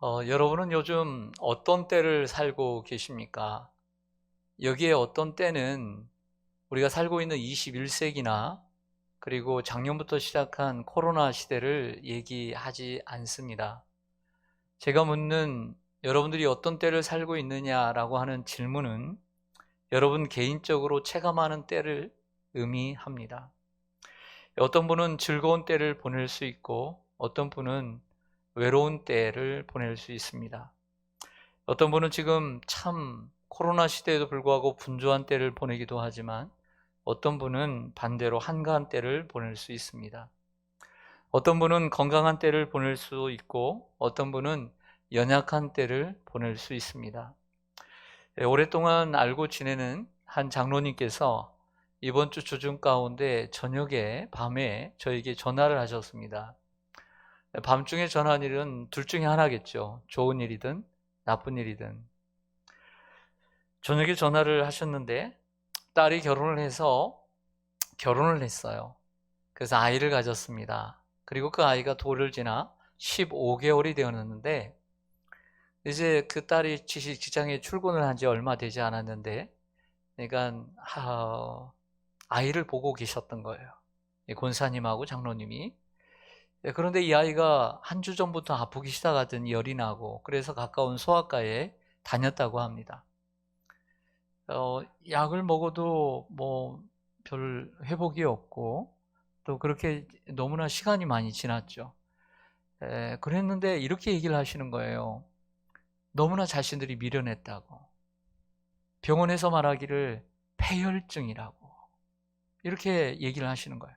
여러분은 요즘 어떤 때를 살고 계십니까? 여기에 어떤 때는 우리가 살고 있는 21세기나 그리고 작년부터 시작한 코로나 시대를 얘기하지 않습니다. 제가 묻는 여러분들이 어떤 때를 살고 있느냐라고 하는 질문은 여러분 개인적으로 체감하는 때를 의미합니다. 어떤 분은 즐거운 때를 보낼 수 있고 어떤 분은 외로운 때를 보낼 수 있습니다. 어떤 분은 지금 참 코로나 시대에도 불구하고 분주한 때를 보내기도 하지만 어떤 분은 반대로 한가한 때를 보낼 수 있습니다. 어떤 분은 건강한 때를 보낼 수 있고 어떤 분은 연약한 때를 보낼 수 있습니다. 오랫동안 알고 지내는 한 장로님께서 이번 주 주중 가운데 저녁에 밤에 저에게 전화를 하셨습니다. 밤중에 전화한 일은 둘 중에 하나겠죠. 좋은 일이든 나쁜 일이든. 저녁에 전화를 하셨는데 딸이 결혼을 했어요. 그래서 아이를 가졌습니다. 그리고 그 아이가 돌을 지나 15개월이 되었는데 이제 그 딸이 직장에 출근을 한 지 얼마 되지 않았는데 그러니까 아이를 보고 계셨던 거예요. 이 권사님하고 장로님이. 그런데 이 아이가 한 주 전부터 아프기 시작하더니 열이 나고 그래서 가까운 소아과에 다녔다고 합니다. 약을 먹어도 뭐 별 회복이 없고 또 그렇게 너무나 시간이 많이 지났죠. 그랬는데 이렇게 얘기를 하시는 거예요. 너무나 자신들이 미련했다고. 병원에서 말하기를 폐혈증이라고 이렇게 얘기를 하시는 거예요.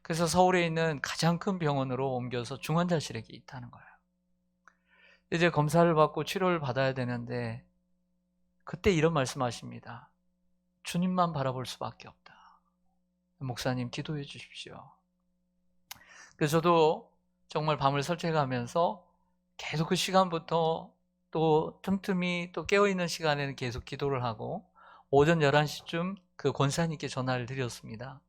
그래서 서울에 있는 가장 큰 병원으로 옮겨서 중환자실에 있다는 거예요. 이제 검사를 받고 치료를 받아야 되는데 그때 이런 말씀하십니다. 주님만 바라볼 수밖에 없다. 목사님 기도해 주십시오. 그래서 저도 정말 밤을 설쳐가면서 계속 그 시간부터 또 틈틈이 또 깨어있는 시간에는 계속 기도를 하고 오전 11시쯤 그 권사님께 전화를 드렸습니다.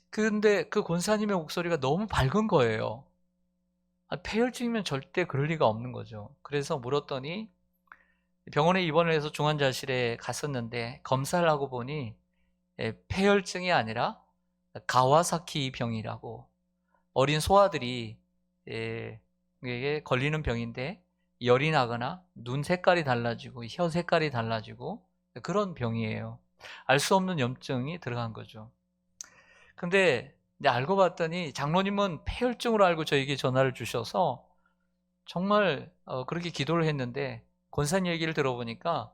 근데 그 권사님의 목소리가 너무 밝은 거예요. 폐혈증이면 절대 그럴 리가 없는 거죠. 그래서 물었더니 병원에 입원을 해서 중환자실에 갔었는데 검사를 하고 보니 폐혈증이 아니라 가와사키 병이라고 어린 소아들이 이게 걸리는 병인데 열이 나거나 눈 색깔이 달라지고 혀 색깔이 달라지고 그런 병이에요. 알 수 없는 염증이 들어간 거죠. 근데 알고 봤더니 장로님은 폐혈증으로 알고 저에게 전화를 주셔서 정말 그렇게 기도를 했는데 권사님 얘기를 들어보니까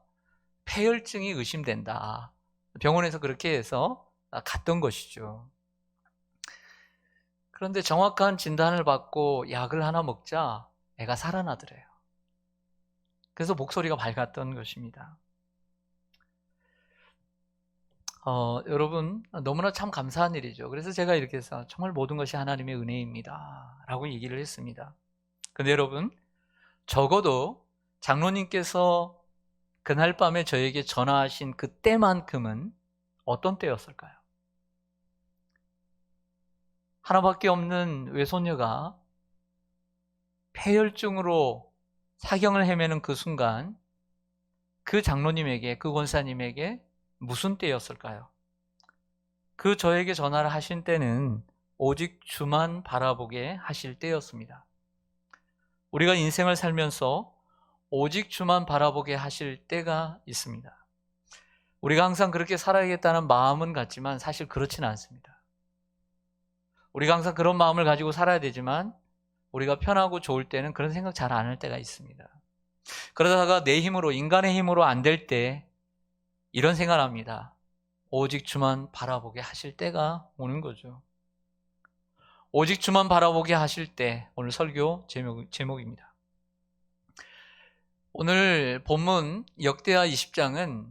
폐혈증이 의심된다. 병원에서 그렇게 해서 갔던 것이죠. 그런데 정확한 진단을 받고 약을 하나 먹자 애가 살아나더래요. 그래서 목소리가 밝았던 것입니다. 여러분 너무나 참 감사한 일이죠. 그래서 제가 이렇게 해서 정말 모든 것이 하나님의 은혜입니다 라고 얘기를 했습니다. 근데 여러분 적어도 장로님께서 그날 밤에 저에게 전화하신 그때만큼은 어떤 때였을까요? 하나밖에 없는 외손녀가 폐혈증으로 사경을 헤매는 그 순간 그 장로님에게, 그 권사님에게 무슨 때였을까요? 그 저에게 전화를 하신 때는 오직 주만 바라보게 하실 때였습니다. 우리가 인생을 살면서 오직 주만 바라보게 하실 때가 있습니다. 우리가 항상 그렇게 살아야겠다는 마음은 같지만 사실 그렇지는 않습니다. 우리가 항상 그런 마음을 가지고 살아야 되지만 우리가 편하고 좋을 때는 그런 생각 잘 안 할 때가 있습니다. 그러다가 내 힘으로, 인간의 힘으로 안 될 때 이런 생각을 합니다. 오직 주만 바라보게 하실 때가 오는 거죠. 오직 주만 바라보게 하실 때, 오늘 설교 제목입니다. 오늘 본문 역대하 20장은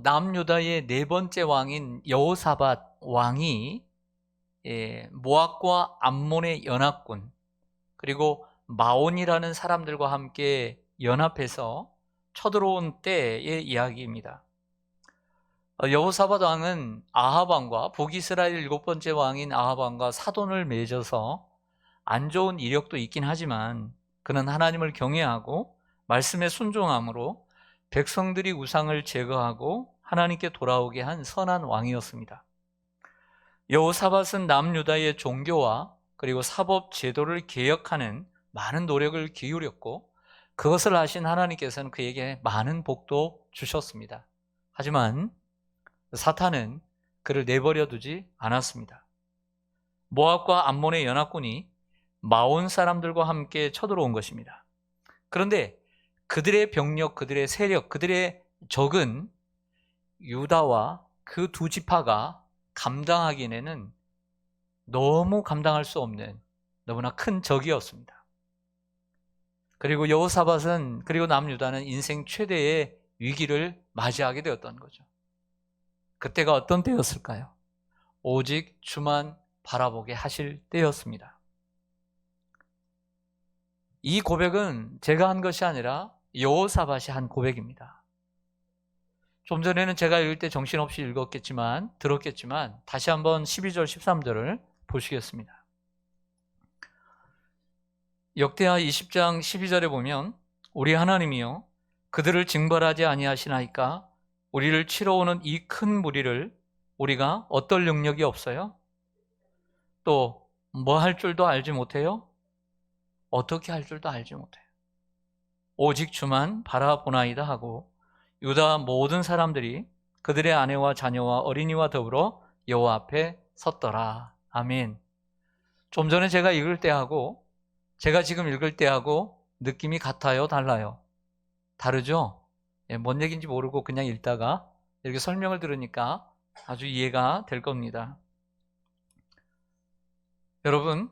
남유다의 네 번째 왕인 여호사밧 왕이 모압과 암몬의 연합군 그리고 마온이라는 사람들과 함께 연합해서 쳐들어온 때의 이야기입니다. 여호사밧 왕은 아합 왕과 북이스라엘 일곱 번째 왕인 아합 왕과 사돈을 맺어서 안 좋은 이력도 있긴 하지만 그는 하나님을 경외하고 말씀에 순종함으로 백성들이 우상을 제거하고 하나님께 돌아오게 한 선한 왕이었습니다. 여호사밧은 남유다의 종교와 그리고 사법 제도를 개혁하는 많은 노력을 기울였고, 그것을 아신 하나님께서는 그에게 많은 복도 주셨습니다. 하지만 사탄은 그를 내버려 두지 않았습니다. 모압과 암몬의 연합군이 마온 사람들과 함께 쳐들어온 것입니다. 그런데 그들의 병력, 그들의 세력, 그들의 적은 유다와 그 두 지파가 감당하기에는 너무 감당할 수 없는 너무나 큰 적이었습니다. 그리고 여호사밧은, 그리고 남유다는 인생 최대의 위기를 맞이하게 되었던 거죠. 그때가 어떤 때였을까요? 오직 주만 바라보게 하실 때였습니다. 이 고백은 제가 한 것이 아니라 여호사밧이 한 고백입니다. 좀 전에는 제가 읽을 때 정신없이 들었겠지만 다시 한번 12절 13절을 보시겠습니다. 역대하 20장 12절에 보면, 우리 하나님이여 그들을 징벌하지 아니하시나이까? 우리를 치러 오는 이 큰 무리를 우리가 어떨 능력이 없어요? 또 뭐 할 줄도 알지 못해요? 어떻게 할 줄도 알지 못해요. 오직 주만 바라보나이다 하고 유다 모든 사람들이 그들의 아내와 자녀와 어린이와 더불어 여호와 앞에 섰더라. 아멘. 좀 전에 제가 읽을 때하고 제가 지금 읽을 때하고 느낌이 같아요? 달라요? 다르죠? 뭔 얘기인지 모르고 그냥 읽다가 이렇게 설명을 들으니까 아주 이해가 될 겁니다. 여러분,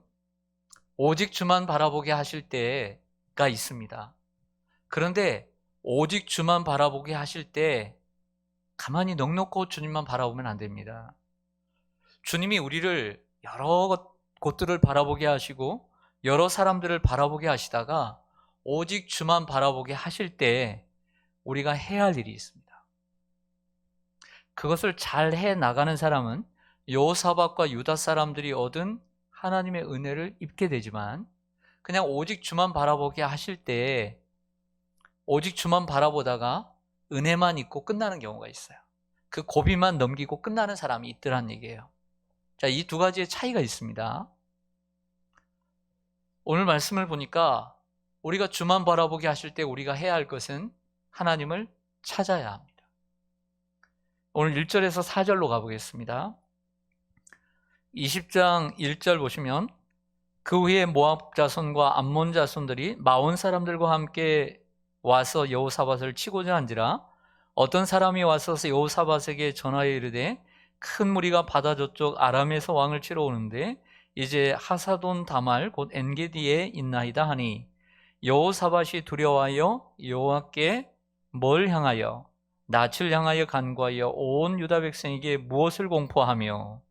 오직 주만 바라보게 하실 때가 있습니다. 그런데 오직 주만 바라보게 하실 때 가만히 넋놓고 주님만 바라보면 안 됩니다. 주님이 우리를 여러 곳들을 바라보게 하시고 여러 사람들을 바라보게 하시다가 오직 주만 바라보게 하실 때 우리가 해야 할 일이 있습니다. 그것을 잘 해 나가는 사람은 여호사밧과 유다 사람들이 얻은 하나님의 은혜를 입게 되지만, 그냥 오직 주만 바라보게 하실 때 오직 주만 바라보다가 은혜만 입고 끝나는 경우가 있어요. 그 고비만 넘기고 끝나는 사람이 있더란 얘기예요. 자, 이 두 가지의 차이가 있습니다. 오늘 말씀을 보니까 우리가 주만 바라보게 하실 때 우리가 해야 할 것은 하나님을 찾아야 합니다. 오늘 1절에서 4절로 가보겠습니다. 20장 1절 보시면, 그 후에 모압 자손과 암몬 자손들이 마온 사람들과 함께 와서 여호사밧을 치고자 한지라 어떤 사람이 와서 여호사밧에게 전하여 이르되, 큰 무리가 바다 저쪽 아람에서 왕을 치러 오는데 이제 하사돈 다말 곧 엔게디에 있나이다 하니, 여호사밧이 두려워하여 여호와께 뭘 향하여 낯을 향하여 간구하여 온 유다 백성에게 무엇을 공포하며,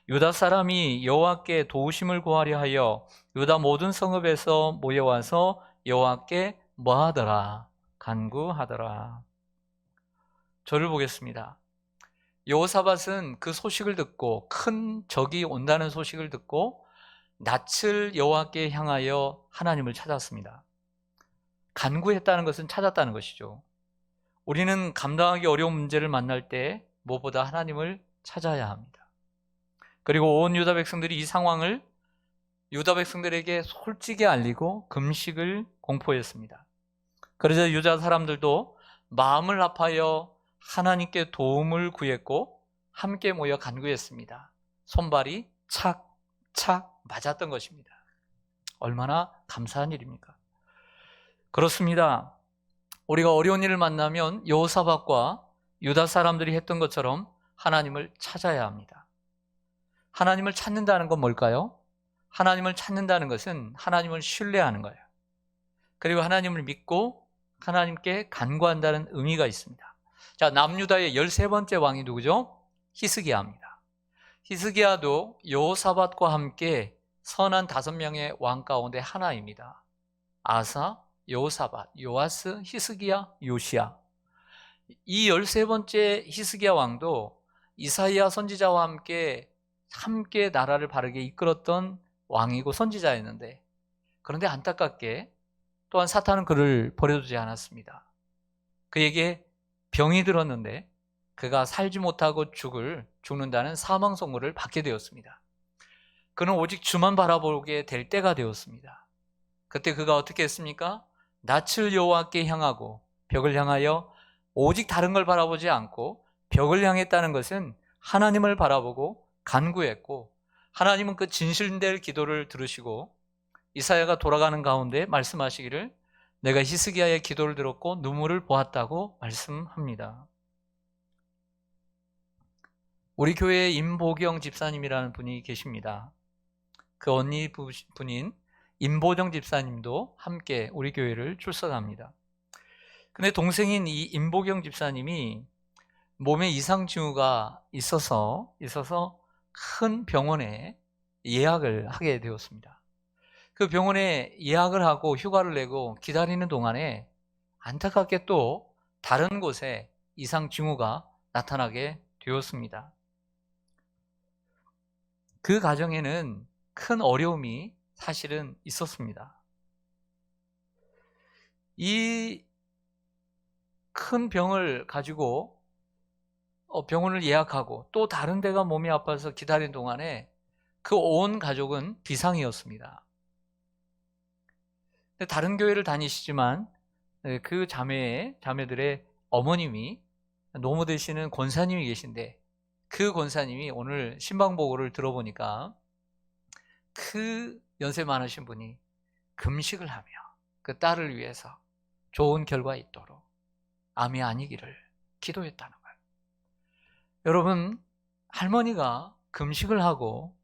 유다 사람이 여호와께 도우심을 구하려 하여 유다 모든 성읍에서 모여와서 여호와께 뭐하더라? 간구하더라. 저를 보겠습니다. 여호사밧은 그 소식을 듣고, 큰 적이 온다는 소식을 듣고 낯을 여호와께 향하여 하나님을 찾았습니다. 간구했다는 것은 찾았다는 것이죠. 우리는 감당하기 어려운 문제를 만날 때 무엇보다 하나님을 찾아야 합니다. 그리고 온 유다 백성들이 이 상황을 유다 백성들에게 솔직히 알리고 금식을 공포했습니다. 그러자 유다 사람들도 마음을 합하여 하나님께 도움을 구했고 함께 모여 간구했습니다. 손발이 착착 맞았던 것입니다. 얼마나 감사한 일입니까? 그렇습니다. 우리가 어려운 일을 만나면 여호사밧과 유다 사람들이 했던 것처럼 하나님을 찾아야 합니다. 하나님을 찾는다는 건 뭘까요? 하나님을 찾는다는 것은 하나님을 신뢰하는 거예요. 그리고 하나님을 믿고 하나님께 간구한다는 의미가 있습니다. 자, 남유다의 13번째 왕이 누구죠? 히스기야입니다. 히스기야도 여호사밧과 함께 선한 5명의 왕 가운데 하나입니다. 아사, 여호사밧, 요아스, 히스기야, 요시야. 이 13번째 히스기야 왕도 이사야 선지자와 함께 나라를 바르게 이끌었던 왕이고 선지자였는데, 그런데 안타깝게 또한 사탄은 그를 버려두지 않았습니다. 그에게 병이 들었는데 그가 살지 못하고 죽는다는 사망 선고를 받게 되었습니다. 그는 오직 주만 바라보게 될 때가 되었습니다. 그때 그가 어떻게 했습니까? 낯을 여호와께 향하고 벽을 향하여 오직 다른 걸 바라보지 않고 벽을 향했다는 것은 하나님을 바라보고 간구했고, 하나님은 그 진실될 기도를 들으시고 이사야가 돌아가는 가운데 말씀하시기를 내가 히스기야의 기도를 들었고 눈물을 보았다고 말씀합니다. 우리 교회에 임보경 집사님이라는 분이 계십니다. 그 언니 분인 임보정 집사님도 함께 우리 교회를 출석합니다. 근데 동생인 이 임보경 집사님이 몸에 이상 징후가 있어서 큰 병원에 예약을 하게 되었습니다. 그 병원에 예약을 하고 휴가를 내고 기다리는 동안에 안타깝게 또 다른 곳에 이상 징후가 나타나게 되었습니다. 그 가정에는 큰 어려움이 사실은 있었습니다. 이 큰 병을 가지고 병원을 예약하고 또 다른 데가 몸이 아파서 기다리는 동안에 그 온 가족은 비상이었습니다. 다른 교회를 다니시지만 그 자매들의 어머님이 노모 되시는 권사님이 계신데, 그 권사님이 오늘 신방보고를 들어보니까 그 연세 많으신 분이 금식을 하며 그 딸을 위해서 좋은 결과 있도록 암이 아니기를 기도했다는 거예요. 여러분, 할머니가 금식을 하고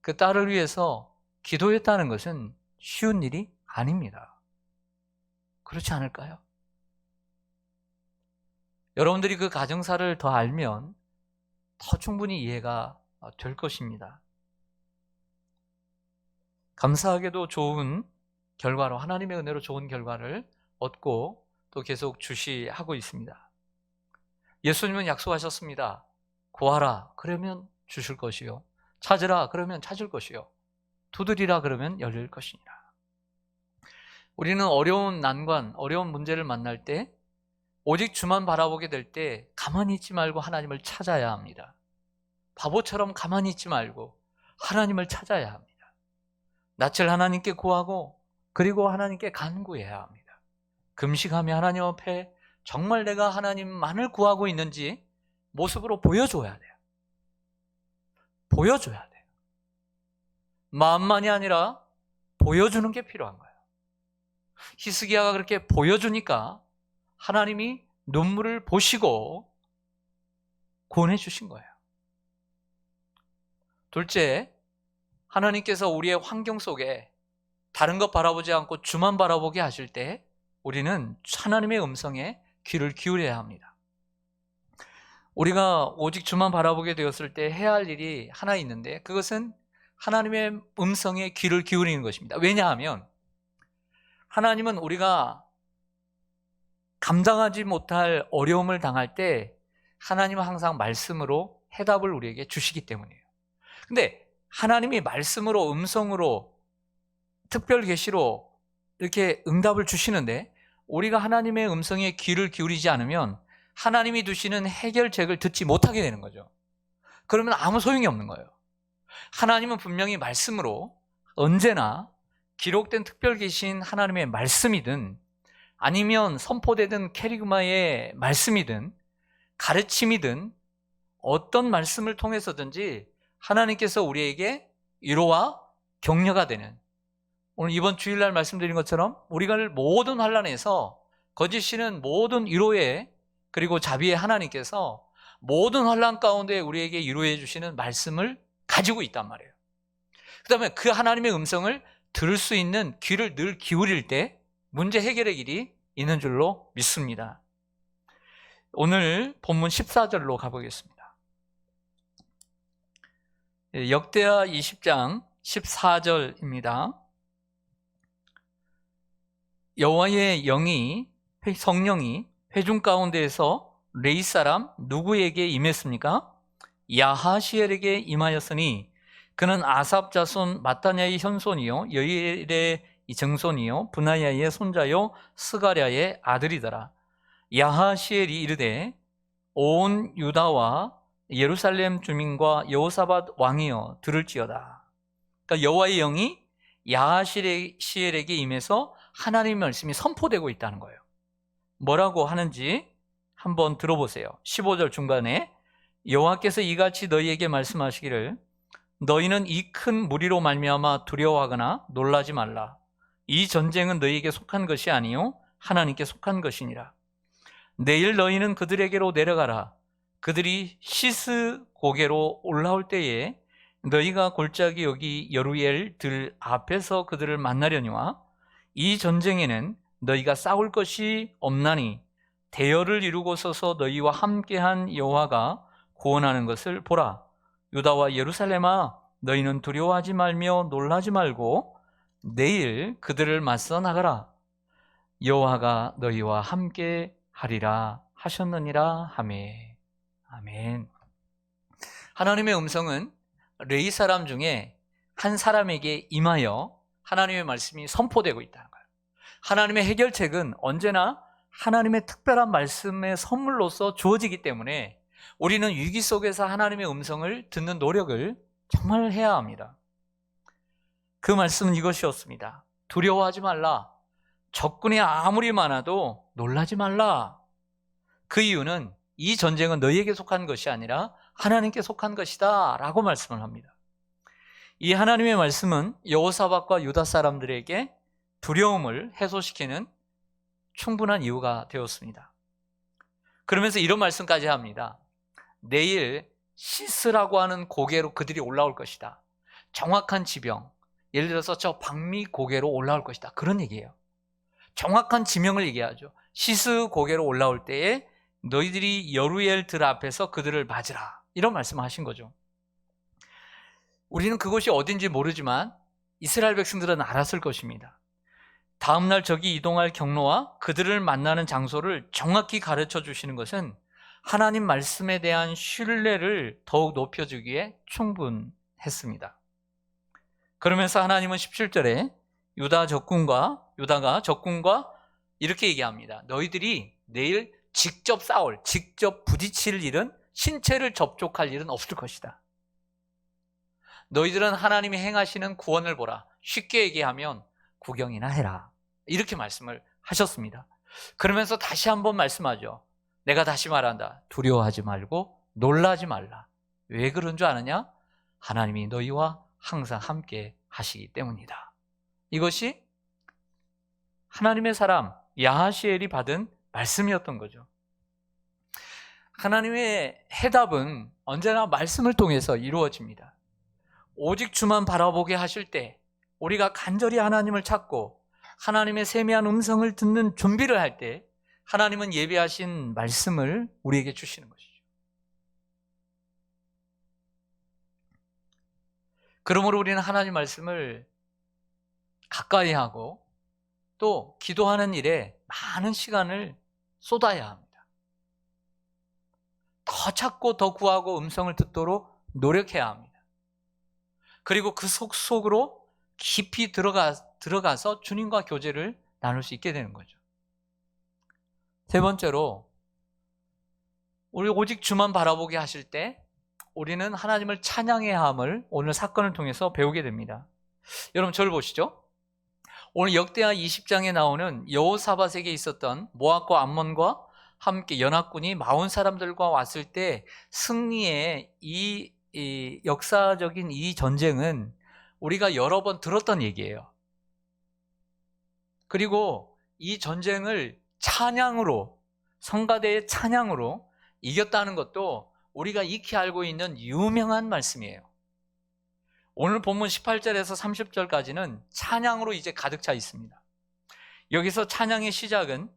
그 딸을 위해서 기도했다는 것은 쉬운 일이 아닙니다. 그렇지 않을까요? 여러분들이 그 가정사를 더 알면 더 충분히 이해가 될 것입니다. 감사하게도 좋은 결과로, 하나님의 은혜로 좋은 결과를 얻고 또 계속 주시하고 있습니다. 예수님은 약속하셨습니다. 구하라 그러면 주실 것이요, 찾으라 그러면 찾을 것이요, 두드리라 그러면 열릴 것이니라. 우리는 어려운 난관, 어려운 문제를 만날 때 오직 주만 바라보게 될 때 가만히 있지 말고 하나님을 찾아야 합니다. 바보처럼 가만히 있지 말고 하나님을 찾아야 합니다. 낯을 하나님께 구하고 그리고 하나님께 간구해야 합니다. 금식하며 하나님 앞에 정말 내가 하나님만을 구하고 있는지 모습으로 보여줘야 돼요. 보여줘야 돼요. 마음만이 아니라 보여주는 게 필요한 거예요. 히스기야가 그렇게 보여주니까 하나님이 눈물을 보시고 구원해 주신 거예요. 둘째, 하나님께서 우리의 환경 속에 다른 것 바라보지 않고 주만 바라보게 하실 때 우리는 하나님의 음성에 귀를 기울여야 합니다. 우리가 오직 주만 바라보게 되었을 때 해야 할 일이 하나 있는데, 그것은 하나님의 음성에 귀를 기울이는 것입니다. 왜냐하면 하나님은 우리가 감당하지 못할 어려움을 당할 때 하나님은 항상 말씀으로 해답을 우리에게 주시기 때문이에요. 근데 하나님이 말씀으로, 음성으로, 특별 계시로 이렇게 응답을 주시는데 우리가 하나님의 음성에 귀를 기울이지 않으면 하나님이 두시는 해결책을 듣지 못하게 되는 거죠. 그러면 아무 소용이 없는 거예요. 하나님은 분명히 말씀으로 언제나 기록된 특별 계신 하나님의 말씀이든 아니면 선포되던 캐리그마의 말씀이든 가르침이든 어떤 말씀을 통해서든지 하나님께서 우리에게 위로와 격려가 되는, 오늘 이번 주일날 말씀드린 것처럼 우리가 모든 환난에서 거짓이는 모든 위로의 그리고 자비의 하나님께서 모든 환난 가운데 우리에게 위로해 주시는 말씀을 가지고 있단 말이에요. 그 다음에 그 하나님의 음성을 들을 수 있는 귀를 늘 기울일 때 문제 해결의 길이 있는 줄로 믿습니다. 오늘 본문 14절로 가보겠습니다. 역대하 20장 14절입니다. 여호와의 영이, 성령이 회중 가운데에서 레위 사람 누구에게 임했습니까? 야하시엘에게 임하였으니 그는 아삽 자손 마타냐의 현손이요 여일의 이 증손이요 브나야의 손자요 스가랴의 아들이더라. 야하시엘이 이르되 온 유다와 예루살렘 주민과 여호사밧 왕이여 들을지어다. 그러니까 여호와의 영이 야하시엘에게 임해서 하나님의 말씀이 선포되고 있다는 거예요. 뭐라고 하는지 한번 들어보세요. 15절 중간에 여호와께서 이같이 너희에게 말씀하시기를 너희는 이 큰 무리로 말미암아 두려워하거나 놀라지 말라. 이 전쟁은 너희에게 속한 것이 아니요 하나님께 속한 것이니라. 내일 너희는 그들에게로 내려가라. 그들이 시스 고개로 올라올 때에 너희가 골짜기 여기 여루엘 들 앞에서 그들을 만나려니와 이 전쟁에는 너희가 싸울 것이 없나니 대열을 이루고 서서 너희와 함께한 여호와가 구원하는 것을 보라. 유다와 예루살렘아 너희는 두려워하지 말며 놀라지 말고 내일 그들을 맞서 나가라. 여호와가 너희와 함께 하리라 하셨느니라 하매. 아멘. 하나님의 음성은 레위 사람 중에 한 사람에게 임하여 하나님의 말씀이 선포되고 있다는 거예요. 하나님의 해결책은 언제나 하나님의 특별한 말씀의 선물로서 주어지기 때문에 우리는 위기 속에서 하나님의 음성을 듣는 노력을 정말 해야 합니다. 그 말씀은 이것이었습니다. 두려워하지 말라. 적군이 아무리 많아도 놀라지 말라. 그 이유는 이 전쟁은 너희에게 속한 것이 아니라 하나님께 속한 것이다 라고 말씀을 합니다. 이 하나님의 말씀은 여호사밧과 유다 사람들에게 두려움을 해소시키는 충분한 이유가 되었습니다. 그러면서 이런 말씀까지 합니다. 내일 시스라고 하는 고개로 그들이 올라올 것이다. 정확한 지명, 예를 들어서 저 박미 고개로 올라올 것이다. 그런 얘기예요. 정확한 지명을 얘기하죠. 시스 고개로 올라올 때에 너희들이 여루엘 들 앞에서 그들을 맞으라. 이런 말씀을 하신 거죠. 우리는 그곳이 어딘지 모르지만 이스라엘 백성들은 알았을 것입니다. 다음날 저기 이동할 경로와 그들을 만나는 장소를 정확히 가르쳐 주시는 것은 하나님 말씀에 대한 신뢰를 더욱 높여주기에 충분했습니다. 그러면서 하나님은 17절에 유다가 적군과 이렇게 얘기합니다. 너희들이 내일 직접 싸울, 직접 부딪힐 일은, 신체를 접촉할 일은 없을 것이다. 너희들은 하나님이 행하시는 구원을 보라. 쉽게 얘기하면 구경이나 해라. 이렇게 말씀을 하셨습니다. 그러면서 다시 한번 말씀하죠. 내가 다시 말한다. 두려워하지 말고 놀라지 말라. 왜 그런 줄 아느냐? 하나님이 너희와 항상 함께 하시기 때문이다. 이것이 하나님의 사람 야하시엘이 받은 말씀이었던 거죠. 하나님의 해답은 언제나 말씀을 통해서 이루어집니다. 오직 주만 바라보게 하실 때 우리가 간절히 하나님을 찾고 하나님의 세미한 음성을 듣는 준비를 할 때 하나님은 예비하신 말씀을 우리에게 주시는 것이죠. 그러므로 우리는 하나님 말씀을 가까이 하고 또 기도하는 일에 많은 시간을 쏟아야 합니다. 더 찾고 더 구하고 음성을 듣도록 노력해야 합니다. 그리고 그 속으로 깊이 들어가서 주님과 교제를 나눌 수 있게 되는 거죠. 세 번째로, 우리 오직 주만 바라보게 하실 때 우리는 하나님을 찬양해야 함을 오늘 사건을 통해서 배우게 됩니다. 여러분 저를 보시죠. 오늘 역대하 20장에 나오는 여호사밧에게 있었던 모압과 암몬과 함께 연합군이 마온 사람들과 왔을 때 승리의 이 역사적인 이 전쟁은 우리가 여러 번 들었던 얘기예요. 그리고 이 전쟁을 찬양으로, 성가대의 찬양으로 이겼다는 것도 우리가 익히 알고 있는 유명한 말씀이에요. 오늘 본문 18절에서 30절까지는 찬양으로 이제 가득 차 있습니다. 여기서 찬양의 시작은,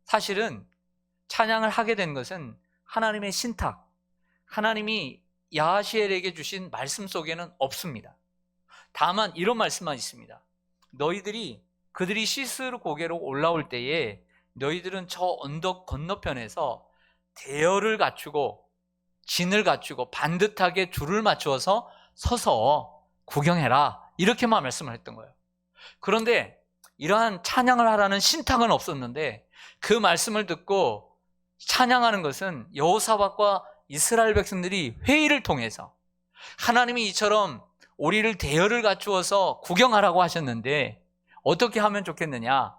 사실은 찬양을 하게 된 것은 하나님의 신탁, 하나님이 야하시엘에게 주신 말씀 속에는 없습니다. 다만 이런 말씀만 있습니다. 그들이 시스 고개로 올라올 때에 너희들은 저 언덕 건너편에서 대열을 갖추고 진을 갖추고 반듯하게 줄을 맞추어서 서서 구경해라. 이렇게만 말씀을 했던 거예요. 그런데 이러한 찬양을 하라는 신탁은 없었는데 그 말씀을 듣고 찬양하는 것은 여호사밧과 이스라엘 백성들이 회의를 통해서 하나님이 이처럼 우리를 대열을 갖추어서 구경하라고 하셨는데 어떻게 하면 좋겠느냐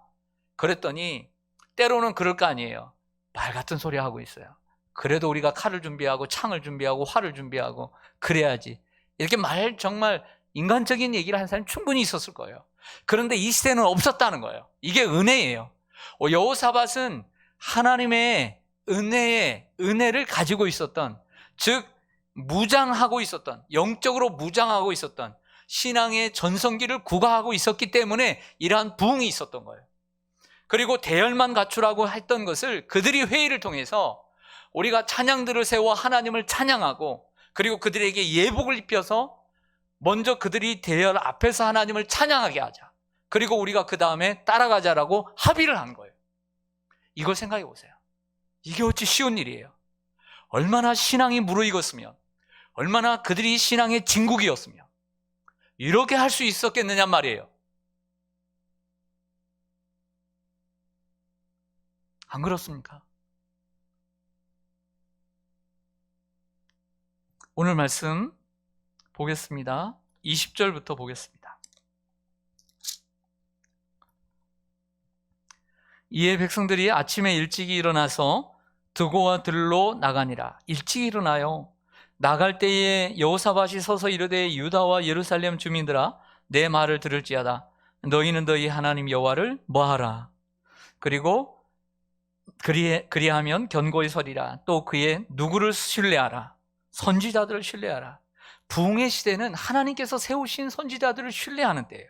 그랬더니 때로는 그럴 거 아니에요. 말 같은 소리 하고 있어요. 그래도 우리가 칼을 준비하고 창을 준비하고 활을 준비하고 그래야지. 이렇게 정말 인간적인 얘기를 하는 사람이 충분히 있었을 거예요. 그런데 이 시대는 없었다는 거예요. 이게 은혜예요. 여호사밧은 하나님의 은혜를 가지고 있었던, 즉 무장하고 있었던, 영적으로 무장하고 있었던 신앙의 전성기를 구가하고 있었기 때문에 이러한 부흥이 있었던 거예요. 그리고 대열만 갖추라고 했던 것을 그들이 회의를 통해서 우리가 찬양들을 세워 하나님을 찬양하고 그리고 그들에게 예복을 입혀서 먼저 그들이 대열 앞에서 하나님을 찬양하게 하자. 그리고 우리가 그 다음에 따라가자라고 합의를 한 거예요. 이걸 생각해 보세요. 이게 어찌 쉬운 일이에요. 얼마나 신앙이 무르익었으면, 얼마나 그들이 신앙의 진국이었으면 이렇게 할 수 있었겠느냐 말이에요. 안 그렇습니까? 오늘 말씀 보겠습니다. 20절부터 보겠습니다. 이에 백성들이 아침에 일찍이 일어나서 드고와 들로 나가니라. 일찍 일어나요. 나갈 때에 여호사밧이 서서 이르되 유다와 예루살렘 주민들아 내 말을 들을지어다. 너희는 너희 하나님 여호와를 뭐하라. 그리고 그리하면 견고히 서리라. 또 그의 누구를 신뢰하라. 선지자들을 신뢰하라. 부흥의 시대는 하나님께서 세우신 선지자들을 신뢰하는 때예요.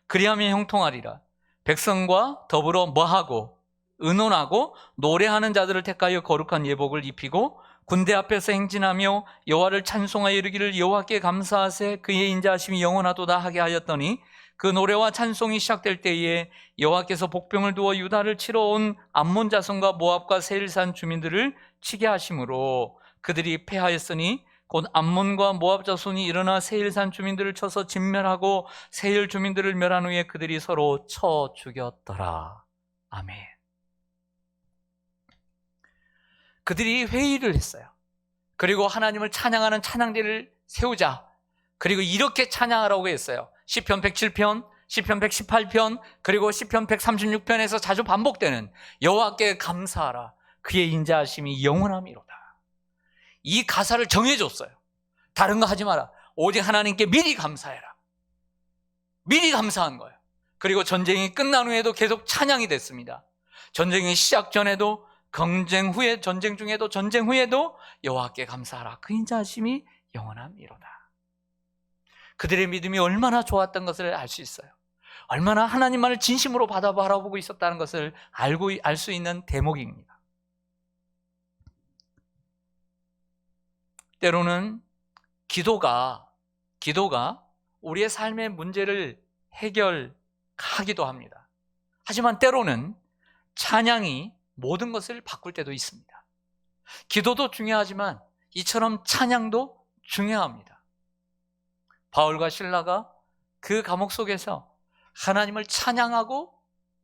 그리하면 형통하리라. 백성과 더불어 뭐하고 의논하고 노래하는 자들을 택하여 거룩한 예복을 입히고 군대 앞에서 행진하며 여호와를 찬송하여 이르기를 여호와께 감사하세 그의 인자하심이 영원하도다 하게 하였더니 그 노래와 찬송이 시작될 때에 여호와께서 복병을 두어 유다를 치러 온 암몬 자손과 모압과 세일산 주민들을 치게 하심으로 그들이 패하였으니 곧 암몬과 모압 자손이 일어나 세일산 주민들을 쳐서 진멸하고 세일 주민들을 멸한 후에 그들이 서로 쳐 죽였더라. 아멘. 그들이 회의를 했어요. 그리고 하나님을 찬양하는 찬양대를 세우자. 그리고 이렇게 찬양하라고 했어요. 시편 107편, 시편 118편, 그리고 시편 136편에서 자주 반복되는 여호와께 감사하라. 그의 인자하심이 영원함이로다. 이 가사를 정해줬어요. 다른 거 하지 마라. 오직 하나님께 미리 감사해라. 미리 감사한 거예요. 그리고 전쟁이 끝난 후에도 계속 찬양이 됐습니다. 전쟁이 시작 전에도, 전쟁 중에도, 전쟁 후에도 여호와께 감사하라. 그 인자하심이 영원함이로다. 그들의 믿음이 얼마나 좋았던 것을 알 수 있어요. 얼마나 하나님만을 진심으로 바라보고 있었다는 것을 알 수 있는 대목입니다. 때로는 기도가 우리의 삶의 문제를 해결하기도 합니다. 하지만 때로는 찬양이 모든 것을 바꿀 때도 있습니다. 기도도 중요하지만 이처럼 찬양도 중요합니다. 바울과 실라가 그 감옥 속에서 하나님을 찬양하고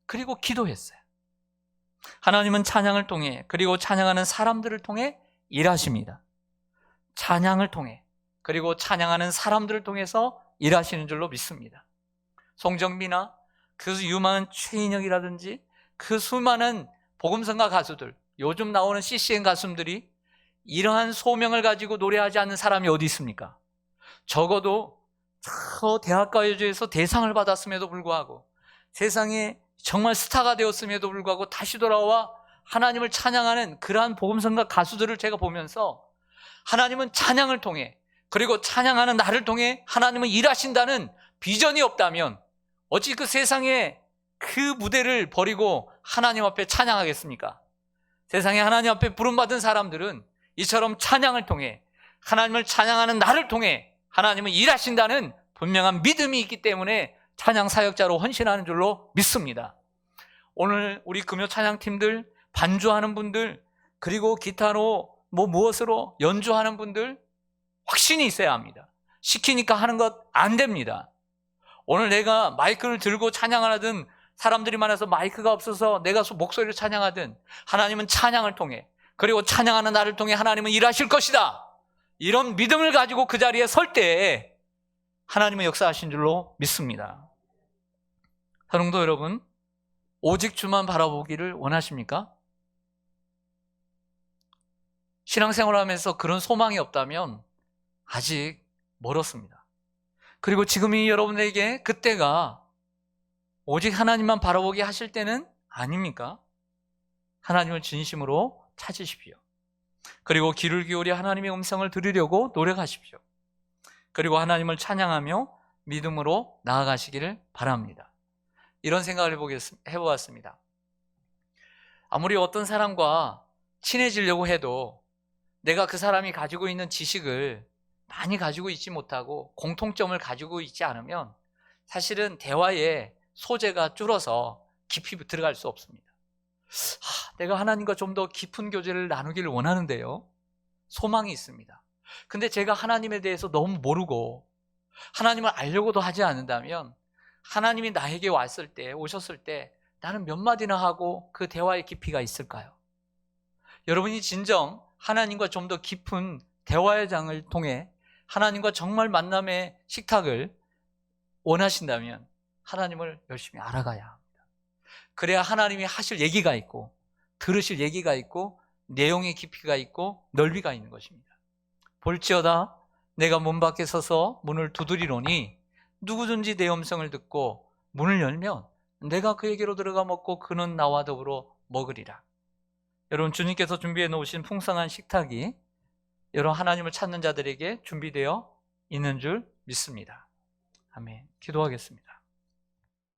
그리고 기도했어요. 하나님은 찬양을 통해 그리고 찬양하는 사람들을 통해 일하십니다. 찬양을 통해 그리고 찬양하는 사람들을 통해서 일하시는 줄로 믿습니다. 송정미나 그 유명한 최인혁이라든지 그 수많은 복음성가 가수들, 요즘 나오는 CCM 가수들이 이러한 소명을 가지고 노래하지 않는 사람이 어디 있습니까? 적어도 저 대학가요제에서 대상을 받았음에도 불구하고 세상에 정말 스타가 되었음에도 불구하고 다시 돌아와 하나님을 찬양하는 그러한 복음성가 가수들을 제가 보면서 하나님은 찬양을 통해 그리고 찬양하는 나를 통해 하나님은 일하신다는 비전이 없다면 어찌 그 세상에 그 무대를 버리고 하나님 앞에 찬양하겠습니까? 세상에 하나님 앞에 부름받은 사람들은 이처럼 찬양을 통해 하나님을 찬양하는 나를 통해 하나님은 일하신다는 분명한 믿음이 있기 때문에 찬양 사역자로 헌신하는 줄로 믿습니다. 오늘 우리 금요 찬양팀들, 반주하는 분들, 그리고 기타로 무엇으로 연주하는 분들 확신이 있어야 합니다. 시키니까 하는 것 안 됩니다. 오늘 내가 마이크를 들고 찬양을 하든 사람들이 많아서 마이크가 없어서 내가 목소리를 찬양하든 하나님은 찬양을 통해, 그리고 찬양하는 나를 통해 하나님은 일하실 것이다, 이런 믿음을 가지고 그 자리에 설 때 하나님은 역사하신 줄로 믿습니다. 사랑도 여러분, 오직 주만 바라보기를 원하십니까? 신앙생활하면서 그런 소망이 없다면 아직 멀었습니다. 그리고 지금이 여러분에게 그때가 오직 하나님만 바라보게 하실 때는 아닙니까? 하나님을 진심으로 찾으십시오. 그리고 귀를 기울여 하나님의 음성을 들으려고 노력하십시오. 그리고 하나님을 찬양하며 믿음으로 나아가시기를 바랍니다. 이런 생각을 해보았습니다. 아무리 어떤 사람과 친해지려고 해도 내가 그 사람이 가지고 있는 지식을 많이 가지고 있지 못하고 공통점을 가지고 있지 않으면 사실은 대화의 소재가 줄어서 깊이 들어갈 수 없습니다. 내가 하나님과 좀 더 깊은 교제를 나누기를 원하는데요, 소망이 있습니다. 근데 제가 하나님에 대해서 너무 모르고 하나님을 알려고도 하지 않는다면 하나님이 나에게 오셨을 때 나는 몇 마디나 하고 그 대화의 깊이가 있을까요? 여러분이 진정 하나님과 좀 더 깊은 대화의 장을 통해 하나님과 정말 만남의 식탁을 원하신다면 하나님을 열심히 알아가야 합니다. 그래야 하나님이 하실 얘기가 있고 들으실 얘기가 있고 내용의 깊이가 있고 넓이가 있는 것입니다. 볼지어다 내가 문 밖에 서서 문을 두드리노니 누구든지 내 음성을 듣고 문을 열면 내가 그에게로 들어가 먹고 그는 나와 더불어 먹으리라. 여러분, 주님께서 준비해 놓으신 풍성한 식탁이 여러분 하나님을 찾는 자들에게 준비되어 있는 줄 믿습니다. 아멘. 기도하겠습니다.